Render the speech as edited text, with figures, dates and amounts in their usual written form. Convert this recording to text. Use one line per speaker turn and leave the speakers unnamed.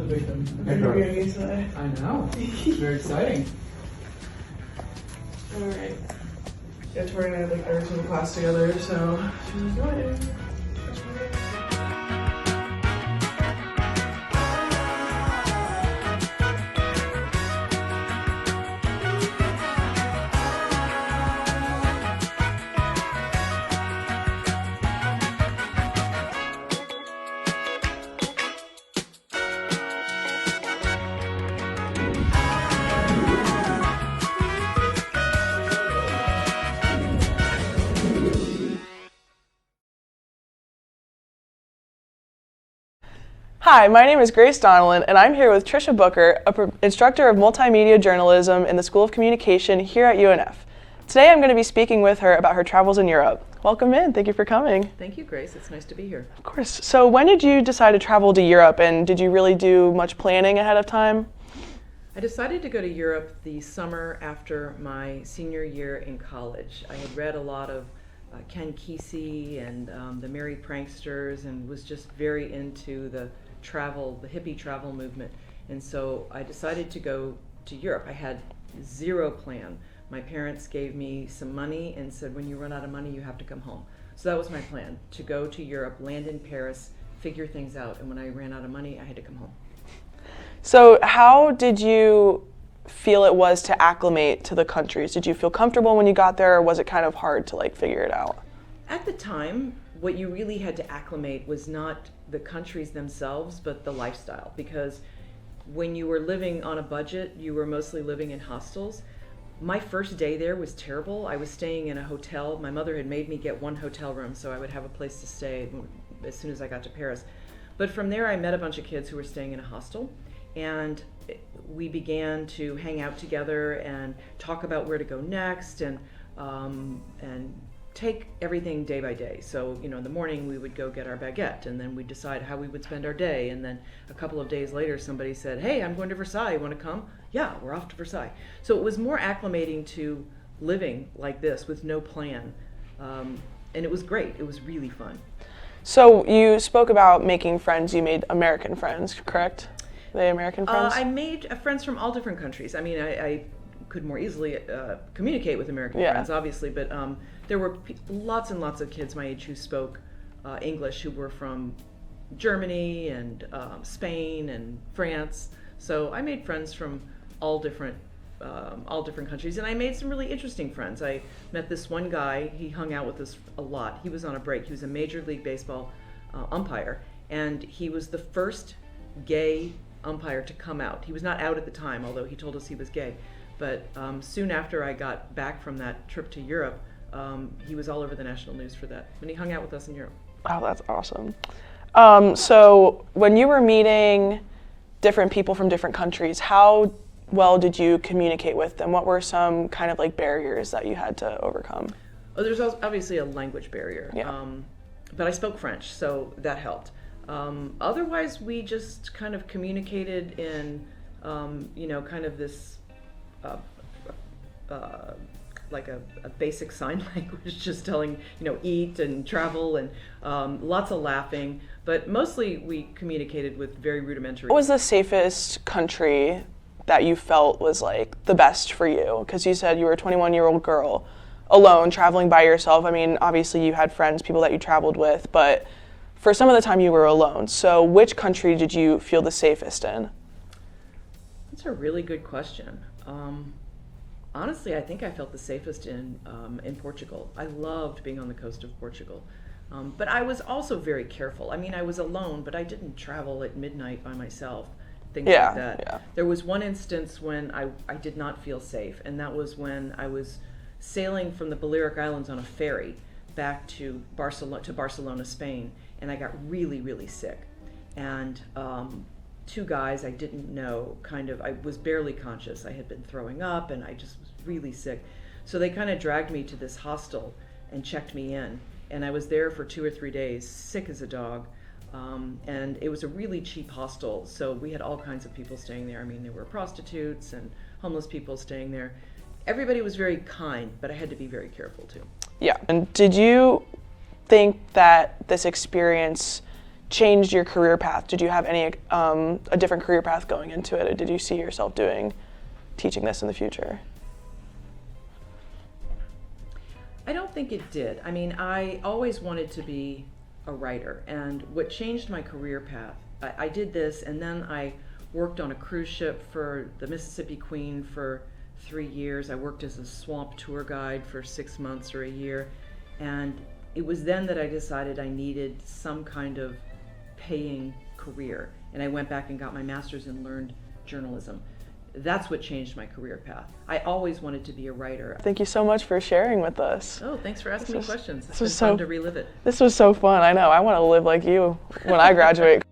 the victim.
Today.
I know. It's very exciting.
Alright. Yeah, Tori and I had like every single class together, so she's like, go ahead.
Hi, my name is Grace Donnellan, and I'm here with Trisha Booker, instructor of multimedia journalism in the School of Communication here at UNF. Today I'm going to be speaking with her about her travels in Europe. Welcome in. Thank you for coming.
Thank you, Grace. It's nice to be here.
Of course. So when did you decide to travel to Europe, and did you really do much planning ahead of time?
I decided to go to Europe the summer after my senior year in college. I had read a lot of Ken Kesey and the Merry Pranksters, and was just very into the hippie travel movement. And so I decided to go to Europe. I had zero plan. My parents gave me some money and said, when you run out of money, you have to come home. So that was my plan, to go to Europe, land in Paris, figure things out. And when I ran out of money, I had to come home.
So how did you feel it was to acclimate to the countries? Did you feel comfortable when you got there, or was it kind of hard to figure it out?
At the time, what you really had to acclimate was not the countries themselves, but the lifestyle. Because when you were living on a budget, you were mostly living in hostels. My first day there was terrible. I was staying in a hotel. My mother had made me get one hotel room so I would have a place to stay as soon as I got to Paris. But from there, I met a bunch of kids who were staying in a hostel, and we began to hang out together and talk about where to go next, and take everything day by day. So, in the morning we would go get our baguette, and then we'd decide how we would spend our day. And then a couple of days later, somebody said, hey, I'm going to Versailles, want to come? Yeah, we're off to Versailles. So it was more acclimating to living like this with no plan. And it was great. It was really fun.
So you spoke about making friends. You made American friends, correct? They American friends?
I made friends from all different countries. I mean, I could more easily communicate with American friends, obviously, but there were lots and lots of kids my age who spoke English, who were from Germany and Spain and France. So I made friends from all different countries, and I made some really interesting friends. I met this one guy. He hung out with us a lot. He was on a break. He was a Major League Baseball umpire, and he was the first gay umpire to come out. He was not out at the time, although he told us he was gay. But soon after I got back from that trip to Europe, he was all over the national news for that, and he hung out with us in Europe.
Oh, that's awesome. So when you were meeting different people from different countries, how well did you communicate with them? What were some kind of barriers that you had to overcome?
Oh, there's obviously a language barrier,
Yeah.
But I spoke French, so that helped. Otherwise, we just kind of communicated in, kind of this, like a basic sign language, just telling, eat and travel, and lots of laughing. But mostly we communicated with very rudimentary.
What was the safest country that you felt was the best for you? Because you said you were a 21-year-old girl alone, traveling by yourself. I mean, obviously you had friends, people that you traveled with, but for some of the time you were alone. So which country did you feel the safest in?
That's a really good question. Honestly, I think I felt the safest in Portugal. I loved being on the coast of Portugal. But I was also very careful. I mean, I was alone, but I didn't travel at midnight by myself, things like that.
Yeah.
There was one instance when I did not feel safe, and that was when I was sailing from the Balearic Islands on a ferry back to Barcelona, Spain, and I got really, really sick. And two guys I didn't know, I was barely conscious. I had been throwing up, and I just was really sick. So they kind of dragged me to this hostel and checked me in. And I was there for 2 or 3 days, sick as a dog. And it was a really cheap hostel, so we had all kinds of people staying there. I mean, there were prostitutes and homeless people staying there. Everybody was very kind, but I had to be very careful too.
Yeah. And did you think that this experience changed your career path? Did you have any a different career path going into it, or did you see yourself teaching this in the future?
I don't think it did. I mean, I always wanted to be a writer, and what changed my career path, I did this, and then I worked on a cruise ship for the Mississippi Queen for 3 years. I worked as a swamp tour guide for 6 months or a year, and it was then that I decided I needed some kind of paying career, and I went back and got my master's and learned journalism. That's what changed my career path. I always wanted to be a writer.
Thank you so much for sharing with us.
Oh, thanks for asking me questions. It's
this
been
was
fun
so-
to relive it.
This was so fun. I know. I want to live like you when I graduate